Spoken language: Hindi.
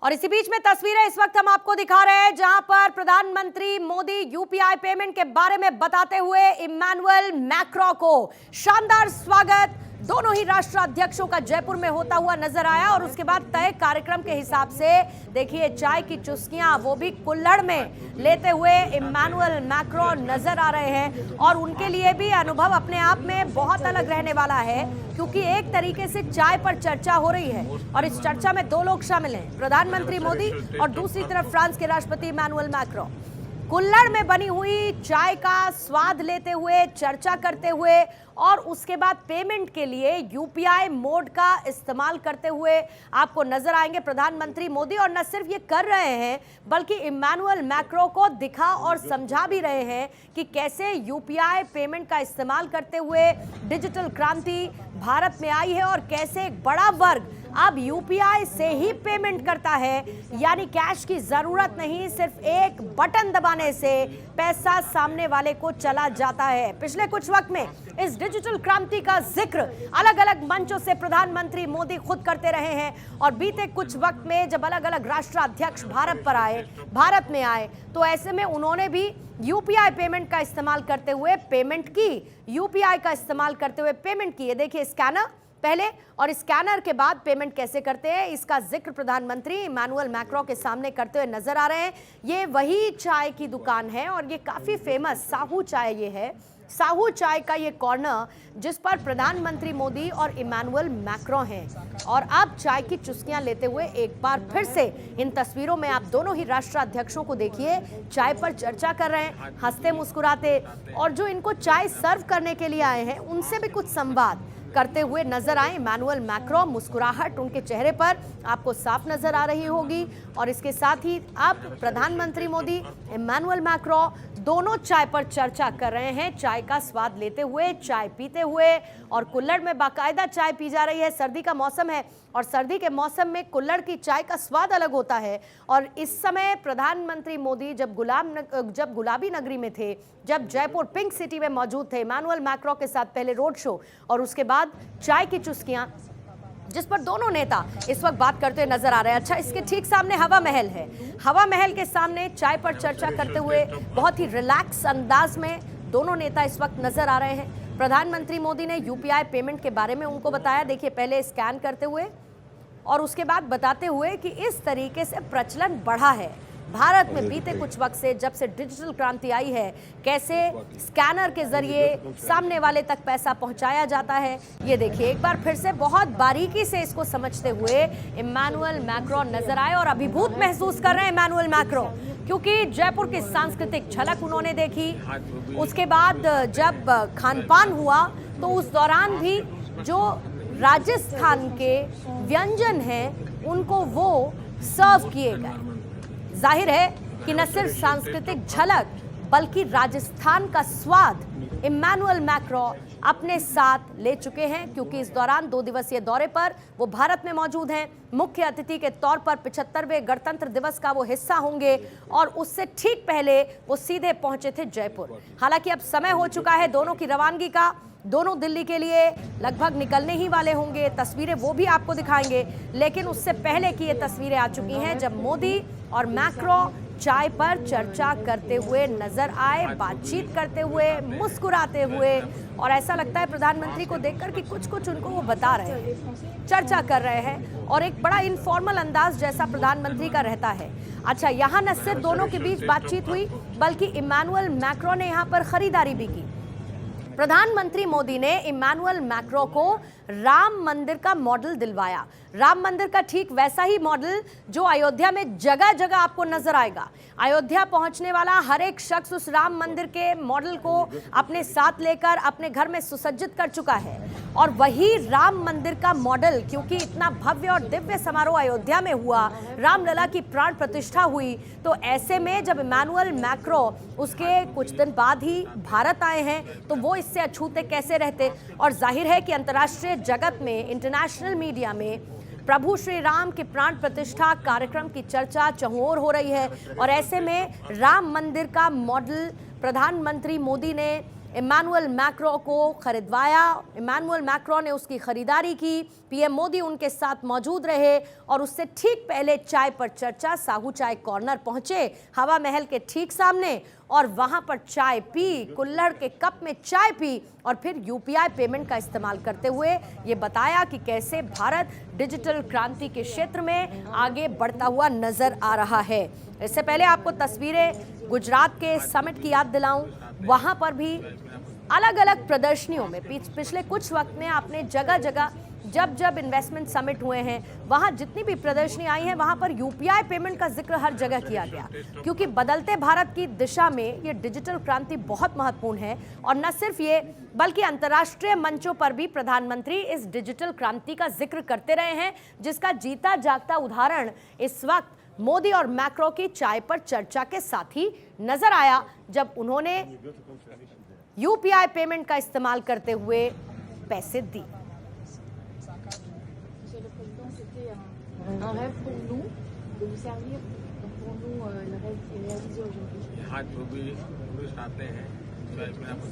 और इसी बीच में तस्वीरें इस वक्त हम आपको दिखा रहे हैं जहां पर प्रधानमंत्री मोदी यूपीआई पेमेंट के बारे में बताते हुए इमैनुअल मैक्रों को शानदार स्वागत दोनों ही राष्ट्राध्यक्षों का जयपुर में होता हुआ नजर आया। और उसके बाद तय कार्यक्रम के हिसाब से देखिए चाय की चुस्कियां वो भी कुल्हड़ में लेते हुए इमैनुअल मैक्रो नजर आ रहे हैं। और उनके लिए भी अनुभव अपने आप में बहुत अलग रहने वाला है, क्योंकि एक तरीके से चाय पर चर्चा हो रही है और इस चर्चा में दो लोग शामिल हैं, प्रधानमंत्री मोदी और दूसरी तरफ फ्रांस के राष्ट्रपति इमैनुअल मैक्रो। कुल्हड़ में बनी हुई चाय का स्वाद लेते हुए, चर्चा करते हुए और उसके बाद पेमेंट के लिए यूपीआई मोड का इस्तेमाल करते हुए आपको नजर आएंगे प्रधानमंत्री मोदी। और न सिर्फ ये कर रहे हैं बल्कि इमैनुअल मैक्रो को दिखा और समझा भी रहे हैं कि कैसे यूपीआई पेमेंट का इस्तेमाल करते हुए डिजिटल क्रांति भारत में आई है और कैसे एक बड़ा वर्ग अब यूपीआई से ही पेमेंट करता है, यानी कैश की जरूरत नहीं, सिर्फ एक बटन दबाने से पैसा सामने वाले को चला जाता है। पिछले कुछ वक्त में इस डिजिटल क्रांति का जिक्र अलग अलग मंचों से प्रधानमंत्री मोदी खुद करते रहे हैं और बीते कुछ वक्त में जब अलग अलग राष्ट्राध्यक्ष भारत में आए तो ऐसे में उन्होंने भी यूपीआई पेमेंट का इस्तेमाल करते हुए पेमेंट की, यूपीआई का इस्तेमाल करते हुए पेमेंट की। ये देखिए स्कैनर पहले और स्कैनर के बाद पेमेंट कैसे करते हैं, इसका जिक्र प्रधानमंत्री इमैनुअल मैक्रो के सामने करते हुए नजर आ रहे हैं। ये वही चाय की दुकान है और ये काफी फेमस साहू चाय ये है, साहू चाय का ये कॉर्नर जिस पर प्रधानमंत्री मोदी और इमैनुअल मैक्रो हैं। और अब चाय की चुस्कियां लेते हुए एक बार फिर से इन तस्वीरों में आप दोनों ही राष्ट्राध्यक्षों को देखिए, चाय पर चर्चा कर रहे हैं, हंसते मुस्कुराते, और जो इनको चाय सर्व करने के लिए आए हैं उनसे भी कुछ संवाद करते हुए नजर आए इमैनुअल मैक्रो। मुस्कुराहट उनके चेहरे पर आपको साफ नजर आ रही होगी। और इसके साथ ही अब प्रधानमंत्री मोदी, इमैनुअल मैक्रो दोनों चाय पर चर्चा कर रहे हैं, चाय का स्वाद लेते हुए, चाय पीते हुए। और कुल्हड़ में बाकायदा चाय पी जा रही है, सर्दी का मौसम है और सर्दी के मौसम में कुल्हड़ की चाय का स्वाद अलग होता है। और इस समय प्रधानमंत्री मोदी जब गुलाबी नगरी में थे, जब जयपुर पिंक सिटी में मौजूद थे, इमैनुअल मैक्रो के साथ पहले रोड शो और उसके बाद चाय की चुस्कियां जिस पर दोनों नेता इस वक्त बात करते हुए नजर आ रहे हैं। अच्छा, इसके ठीक सामने हवा महल है, हवा महल के सामने चाय पर चर्चा करते हुए बहुत ही रिलैक्स अंदाज में दोनों नेता इस वक्त नजर आ रहे हैं। प्रधानमंत्री मोदी ने यूपीआई पेमेंट के बारे में उनको बताया, देखिए पहले स्कैन करते हुए और उसके बाद बताते हुए कि इस तरीके से प्रचलन बढ़ा है भारत में बीते कुछ वक्त से, जब से डिजिटल क्रांति आई है, कैसे स्कैनर के जरिए सामने वाले तक पैसा पहुंचाया जाता है। ये देखिए एक बार फिर से बहुत बारीकी से इसको समझते हुए इमैनुअल मैक्रो नजर आए और अभिभूत महसूस कर रहे हैं इमैनुअल मैक्रो, क्योंकि जयपुर की सांस्कृतिक झलक उन्होंने देखी। उसके बाद जब खान पान हुआ तो उस दौरान भी जो राजस्थान के व्यंजन हैं उनको वो सर्व किए गए। जाहिर है कि न सिर्फ सांस्कृतिक झलक बल्कि राजस्थान का स्वाद इमैनुअल मैक्रो अपने साथ ले चुके हैं, क्योंकि इस दौरान 2 दिवसीय दौरे पर वो भारत में मौजूद हैं। मुख्य अतिथि के तौर पर 75वें गणतंत्र दिवस का वो हिस्सा होंगे और उससे ठीक पहले वो सीधे पहुंचे थे जयपुर। हालांकि अब समय हो चुका है दोनों की रवानगी का, दोनों दिल्ली के लिए लगभग निकलने ही वाले होंगे। तस्वीरें वो भी आपको दिखाएंगे, लेकिन उससे पहले की ये तस्वीरें आ चुकी हैं जब मोदी और मैक्रो चाय पर चर्चा करते हुए नजर आए, बातचीत करते हुए, मुस्कुराते हुए। और ऐसा लगता है प्रधानमंत्री को देखकर कि कुछ उनको वो बता रहे हैं, चर्चा कर रहे हैं और एक बड़ा इनफॉर्मल अंदाज जैसा प्रधानमंत्री का रहता है। अच्छा, यहाँ न सिर्फ दोनों के बीच बातचीत हुई बल्कि इमैनुअल मैक्रो ने यहाँ पर खरीदारी भी की। प्रधानमंत्री मोदी ने इमैनुअल मैक्रो को राम मंदिर का मॉडल दिलवाया, राम मंदिर का ठीक वैसा ही मॉडल जो अयोध्या में जगह जगह आपको नजर आएगा। अयोध्या पहुंचने वाला हर एक शख्स उस राम मंदिर के मॉडल को अपने साथ लेकर अपने घर में सुसज्जित कर चुका है। और वही राम मंदिर का मॉडल, क्योंकि इतना भव्य और दिव्य समारोह अयोध्या में हुआ, रामलला की प्राण प्रतिष्ठा हुई, तो ऐसे में जब इमैनुअल मैक्रो उसके कुछ दिन बाद ही भारत आए हैं तो वो इससे अछूते कैसे रहते। और जाहिर है कि अंतर्राष्ट्रीय जगत में, इंटरनेशनल मीडिया में प्रभु श्री राम के प्राण प्रतिष्ठा कार्यक्रम की चर्चा चहुओर हो रही है। और ऐसे में राम मंदिर का मॉडल प्रधानमंत्री मोदी ने इमैनुअल मैक्रो को खरीदवाया। इमैनुअल मैक्रो ने उसकी खरीदारी की। पीएम मोदी उनके साथ मौजूद रहे और उससे ठीक पहले चाय पर चर्चा। साहू चाय कॉर्नर पहुंचे हवा महल के ठीक सामने और वहां पर चाय पी, कुल्हड़ के कप में चाय पी और फिर यूपीआई पेमेंट का इस्तेमाल करते हुए ये बताया कि कैसे भारत डिजिटल क्रांति के क्षेत्र में आगे बढ़ता हुआ नजर आ रहा है। इससे पहले आपको तस्वीरें गुजरात के समिट की याद दिलाऊं। वहां पर भी अलग अलग प्रदर्शनियों में पिछले कुछ वक्त में आपने जगह जगह जब इन्वेस्टमेंट समिट हुए हैं वहां जितनी भी प्रदर्शनी आई हैं वहां पर यूपीआई पेमेंट का जिक्र हर जगह किया गया, क्योंकि बदलते भारत की दिशा में ये डिजिटल क्रांति बहुत महत्वपूर्ण है। और न सिर्फ ये बल्कि अंतर्राष्ट्रीय मंचों पर भी प्रधानमंत्री इस डिजिटल क्रांति का जिक्र करते रहे हैं, जिसका जीता जागता उदाहरण इस वक्त मोदी और मैक्रो की चाय पर चर्चा के साथ ही नजर आया, जब उन्होंने यूपीआई पेमेंट का इस्तेमाल करते हुए पैसे दिए। Un rêve pour nous de vous servir. Donc pour nous, le rêve est réalisé aujourd'hui. आज जो भी टूरिस्ट आते हैं, इसमें आपको